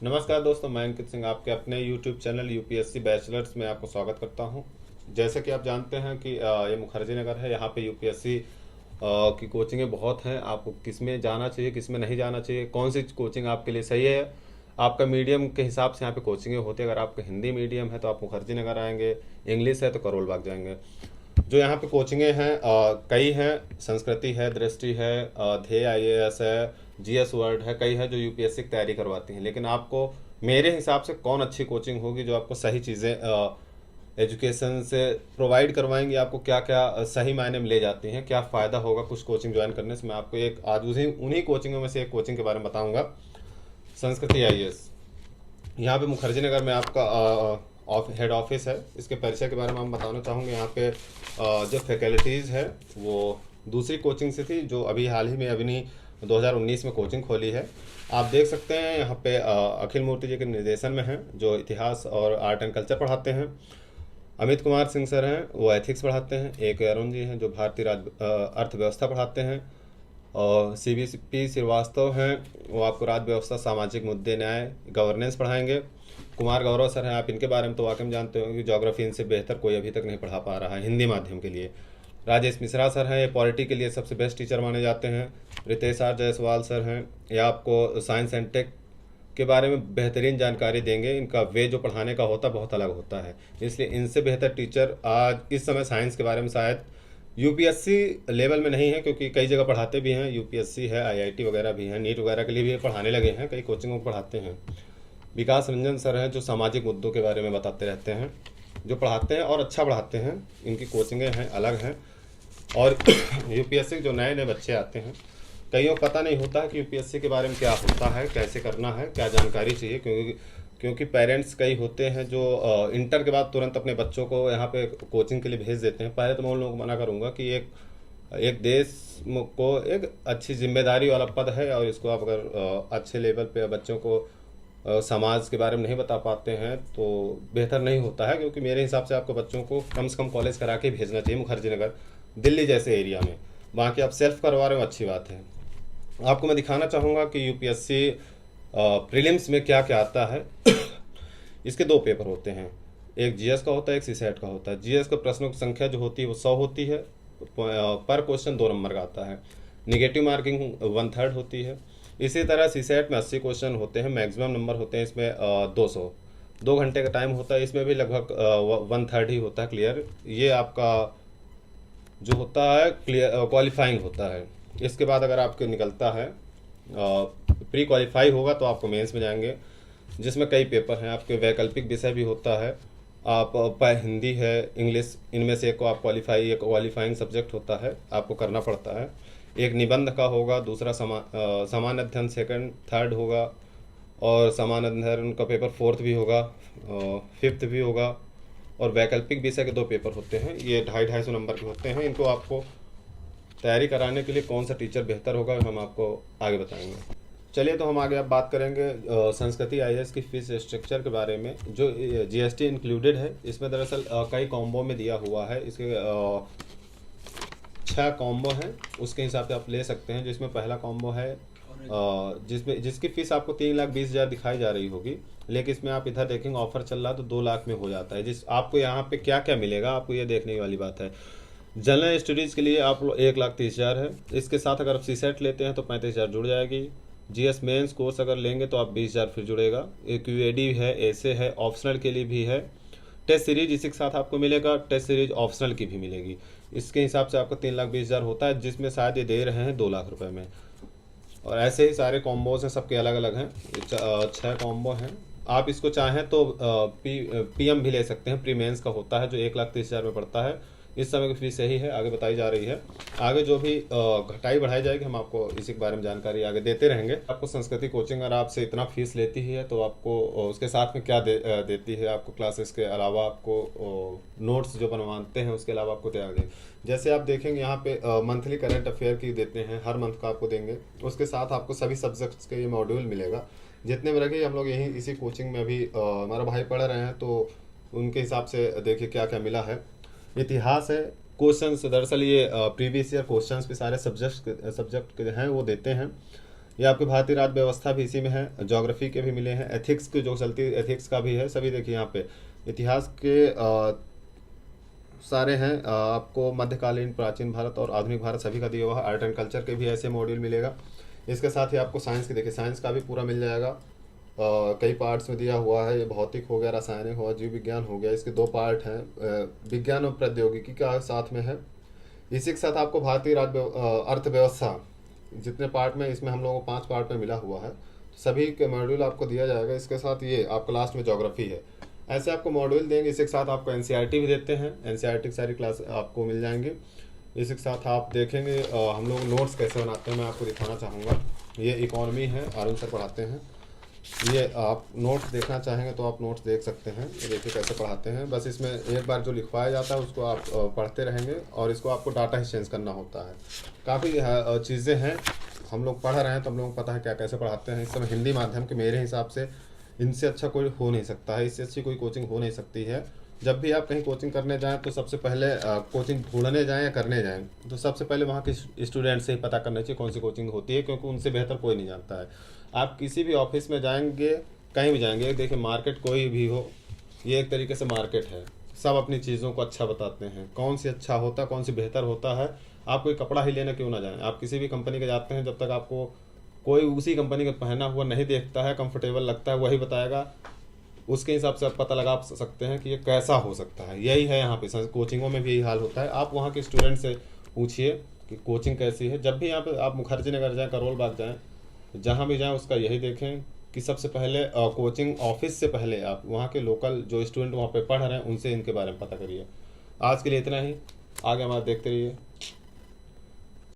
नमस्कार दोस्तों, मैं अंकित सिंह आपके अपने YouTube चैनल यूपीएससी बैचलर्स में आपको स्वागत करता हूं। जैसे कि आप जानते हैं कि ये मुखर्जी नगर है। यहाँ पे यूपीएससी की कोचिंगें बहुत हैं। आपको किस में जाना चाहिए, किस में नहीं जाना चाहिए, कौन सी कोचिंग आपके लिए सही है, आपका मीडियम के हिसाब से यहाँ पे कोचिंगें होती है। अगर आपका हिंदी मीडियम है तो आप मुखर्जी नगर आएंगे, इंग्लिश है तो करोल बाग जाएंगे। जो यहाँ पे कोचिंगें हैं कई हैं। संस्कृति है, दृष्टि है, ध्येय आईएएस है, जीएस वर्ड है, कई है जो यूपीएससी की तैयारी करवाती हैं। लेकिन आपको मेरे हिसाब से कौन अच्छी कोचिंग होगी जो आपको सही चीज़ें एजुकेशन से प्रोवाइड करवाएंगी, आपको क्या क्या सही मायने में ले जाती हैं, क्या फ़ायदा होगा कुछ कोचिंग ज्वाइन करने से, मैं आपको एक आज उन्हीं कोचिंगों में से एक कोचिंग के बारे में बताऊँगा। संस्कृति आईएएस यहाँ पे मुखर्जी नगर में आपका हेड ऑफिस है। इसके परिचय के बारे में हम बताना चाहूँगे। यहाँ पे जो फैकल्टीज़ है वो दूसरी कोचिंग से थी, जो अभी हाल ही में अभी नहीं 2019 में कोचिंग खोली है। आप देख सकते हैं यहाँ पे अखिल मूर्ति जी के निर्देशन में हैं, जो इतिहास और आर्ट एंड कल्चर पढ़ाते हैं। अमित कुमार सिंह सर हैं, वो एथिक्स पढ़ाते हैं। एक अरुण जी हैं जो भारतीय अर्थव्यवस्था पढ़ाते हैं। और CVP श्रीवास्तव हैं, वो आपको राज्य व्यवस्था, सामाजिक मुद्दे, न्याय, गवर्नेंस पढ़ाएंगे। कुमार गौरव सर हैं, आप इनके बारे में तो वाकई में जानते होंगे कि ज्योग्राफी इनसे बेहतर कोई अभी तक नहीं पढ़ा पा रहा है हिंदी माध्यम के लिए। राजेश मिश्रा सर हैं, ये पॉलिटी के लिए सबसे बेस्ट टीचर माने जाते हैं। रितेश आर जायसवाल सर हैं, ये आपको साइंस एंड टेक के बारे में बेहतरीन जानकारी देंगे। इनका वे जो पढ़ाने का होता है बहुत अलग होता है, इसलिए इनसे बेहतर टीचर आज इस समय साइंस के बारे में शायद यूपीएससी लेवल में नहीं है, क्योंकि कई जगह पढ़ाते भी हैं। यूपीएससी है, आईआईटी वगैरह भी हैं, नीट वगैरह के लिए भी पढ़ाने लगे हैं, कई कोचिंगों में पढ़ाते हैं। विकास रंजन सर हैं जो सामाजिक मुद्दों के बारे में बताते रहते हैं, जो पढ़ाते हैं और अच्छा पढ़ाते हैं। इनकी कोचिंगें हैं, अलग हैं। और यूपीएससी के जो नए नए बच्चे आते हैं, कईयों को पता नहीं होता है कि यूपीएससी के बारे में क्या होता है, कैसे करना है, क्या जानकारी चाहिए। क्योंकि पेरेंट्स कई होते हैं जो इंटर के बाद तुरंत अपने बच्चों को यहाँ पे कोचिंग के लिए भेज देते हैं। पहले तो मैं उन लोगों को मना करूँगा कि एक देश को एक अच्छी जिम्मेदारी वाला पद है, और इसको आप अगर अच्छे लेवल पे बच्चों को समाज के बारे में नहीं बता पाते हैं तो बेहतर नहीं होता है। क्योंकि मेरे हिसाब से आपको बच्चों को कम से कम कॉलेज करा के भेजना चाहिए। मुखर्जी नगर दिल्ली जैसे एरिया में, बाकी आप सेल्फ करवा रहे हो, अच्छी बात है। आपको मैं दिखाना चाहूँगा कि यूपीएससी प्रीलिम्स में क्या क्या आता है। इसके दो पेपर होते हैं, एक जीएस का होता है, एक सीसेट का होता है। जीएस का प्रश्नों की संख्या जो होती है वो 100 होती है, पर क्वेश्चन 2 नंबर का आता है। निगेटिव मार्किंग 1/3 होती है। इसी तरह सीसेट में 80 क्वेश्चन होते हैं, मैक्सिमम नंबर होते हैं इसमें 200। 2 घंटे का टाइम होता है, इसमें भी लगभग 1/3 ही होता है क्लियर। ये आपका जो होता है क्लियर क्वालिफाइंग होता है। इसके बाद अगर आपके निकलता है प्री क्वालिफाई होगा तो आपको मेंस में जाएंगे, जिसमें कई पेपर हैं। आपके वैकल्पिक विषय भी होता है, आप हिंदी है, इंग्लिश, इनमें से एक को आप एक क्वालिफाइंग सब्जेक्ट होता है, आपको करना पड़ता है। एक निबंध का होगा, दूसरा सामान्य अध्ययन सेकंड थर्ड होगा, और सामान्य अध्ययन का पेपर 4th भी होगा, 5th भी होगा। और वैकल्पिक विषय के 2 पेपर होते हैं, ये 250-250 नंबर के होते हैं। इनको आपको तैयारी कराने के लिए कौन सा टीचर बेहतर होगा हम आपको आगे बताएंगे। चलिए तो हम आगे अब बात करेंगे संस्कृति आईएएस की फीस स्ट्रक्चर के बारे में, जो जीएसटी इंक्लूडेड है। इसमें दरअसल कई कॉम्बो में दिया हुआ है। इसके 6 कॉम्बो हैं, उसके हिसाब से आप ले सकते हैं। जिसमें पहला कॉम्बो है जिसकी फ़ीस आपको 3,20,000 दिखाई जा रही होगी, लेकिन इसमें आप इधर देखेंगे ऑफर चल रहा है तो 2 लाख में हो जाता है। आपको यहाँ पे क्या क्या मिलेगा, आपको ये देखने वाली बात है। जनरल स्टडीज़ के लिए आप 1,30,000 है। इसके साथ अगर आप सीसेट लेते हैं तो 35,000 जुड़ जाएगी। जीएस मेंस कोर्स अगर लेंगे तो आप 20,000 फिर जुड़ेगा। एक यूएडी है, ऐसे है, ऑप्शनल के लिए भी है। टेस्ट सीरीज इसी के साथ आपको मिलेगा, टेस्ट सीरीज ऑप्शनल की भी मिलेगी। इसके हिसाब से आपको 3,20,000 होता है, जिसमें शायद ये दे रहे हैं 2 लाख रुपए में। और ऐसे ही सारे कॉम्बोज हैं, सबके अलग अलग हैं। 6 कॉम्बो हैं। आप इसको चाहें तो पीएम भी ले सकते हैं, प्री मेंस का होता है, जो 1,30,000 में पड़ता है। इस समय की फीस यही है, आगे बताई जा रही है। आगे जो भी घटाई बढ़ाई जाएगी हम आपको इसी के बारे में जानकारी आगे देते रहेंगे। आपको संस्कृति कोचिंग अगर आपसे इतना फीस लेती ही है तो आपको उसके साथ में क्या देती है, आपको क्लासेस के अलावा आपको नोट्स जो बनवाते हैं उसके अलावा आपको क्या दें। जैसे आप देखेंगे यहाँ पे मंथली करंट अफेयर की देते हैं, हर मंथ का आपको देंगे। उसके साथ आपको सभी सब्जेक्ट्स के ये मॉड्यूल मिलेगा, जितने भी रखे। हम लोग यहीं इसी कोचिंग में अभी हमारा भाई पढ़ रहे हैं तो उनके हिसाब से देखिए क्या क्या मिला है। इतिहास है, क्वेश्चंस दरअसल ये प्रीवियस ईयर क्वेश्चंस भी सारे सब्जेक्ट के हैं वो देते हैं। ये आपकी भारतीय राज्य व्यवस्था भी इसी में है, ज्योग्राफी के भी मिले हैं, एथिक्स की जो चलती है एथिक्स का भी है, सभी देखिए यहाँ पे इतिहास के सारे हैं। आपको मध्यकालीन, प्राचीन भारत और आधुनिक भारत सभी का दिया हुआ है। आर्ट एंड कल्चर के भी ऐसे मॉड्यूल मिलेगा। इसके साथ ही आपको साइंस की देखिए, साइंस का भी पूरा मिल जाएगा। कई पार्ट्स में दिया हुआ है, ये भौतिक हो गया, रासायनिक हो गया, जीव विज्ञान हो गया, इसके 2 पार्ट हैं। विज्ञान और प्रौद्योगिकी का साथ में है। इसी के साथ आपको भारतीय राज्य अर्थव्यवस्था जितने पार्ट में, इसमें हम लोगों को 5 पार्ट में मिला हुआ है, सभी के मॉड्यूल आपको दिया जाएगा। इसके साथ ये आपको लास्ट में ज्योग्राफी है। ऐसे आपको मॉड्यूल देंगे। इसी के साथ आपको एनसीईआरटी भी देते हैं, एनसीईआरटी की सारी क्लास आपको मिल जाएंगी। इसी के साथ आप देखेंगे हम लोग नोट्स कैसे बनाते हैं, मैं आपको दिखाना चाहूँगा। ये इकोनॉमी है, अरुण सर पढ़ाते हैं। ये आप नोट्स देखना चाहेंगे तो आप नोट्स देख सकते हैं, ये देखिए कैसे पढ़ाते हैं। बस इसमें एक बार जो लिखवाया जाता है उसको आप पढ़ते रहेंगे और इसको आपको डाटा ही चेंज करना होता है। काफ़ी चीज़ें हैं, हम लोग पढ़ रहे हैं तो हम लोगों को पता है क्या कैसे पढ़ाते हैं। इस समय हिंदी माध्यम के मेरे हिसाब से इनसे अच्छा कोई हो नहीं सकता है, इससे अच्छी कोई कोचिंग हो नहीं सकती है। जब भी आप कहीं कोचिंग करने जाएं तो सबसे पहले कोचिंग ढूंढने जाएं या करने जाएं तो सबसे पहले वहाँ के स्टूडेंट से ही पता करना चाहिए कौन सी कोचिंग होती है, क्योंकि उनसे बेहतर कोई नहीं जानता है। आप किसी भी ऑफिस में जाएंगे, कहीं भी जाएंगे, देखिए मार्केट कोई भी हो, ये एक तरीके से मार्केट है। सब अपनी चीज़ों को अच्छा बताते हैं, कौन सी अच्छा होता, कौन सी बेहतर होता है। आप कोई कपड़ा ही लेने क्यों ना जाएं, आप किसी भी कंपनी के जाते हैं, जब तक आपको कोई उसी कंपनी का पहना हुआ नहीं देखता है, कंफर्टेबल लगता है, वही बताएगा। उसके हिसाब से आप पता लगा सकते हैं कि ये कैसा हो सकता है। यही है यहाँ पे कोचिंगों में भी यही हाल होता है। आप वहाँ के स्टूडेंट से पूछिए कि कोचिंग कैसी है। जब भी यहाँ पे आप मुखर्जी नगर जाएँ, करोल बाग जाएँ, जहाँ भी जाएँ उसका यही देखें कि सबसे पहले कोचिंग ऑफिस से पहले आप वहाँ के लोकल जो स्टूडेंट वहाँ पे पढ़ रहे हैं उनसे इनके बारे में पता करिए। आज के लिए इतना ही, आगे हमारा देखते रहिए।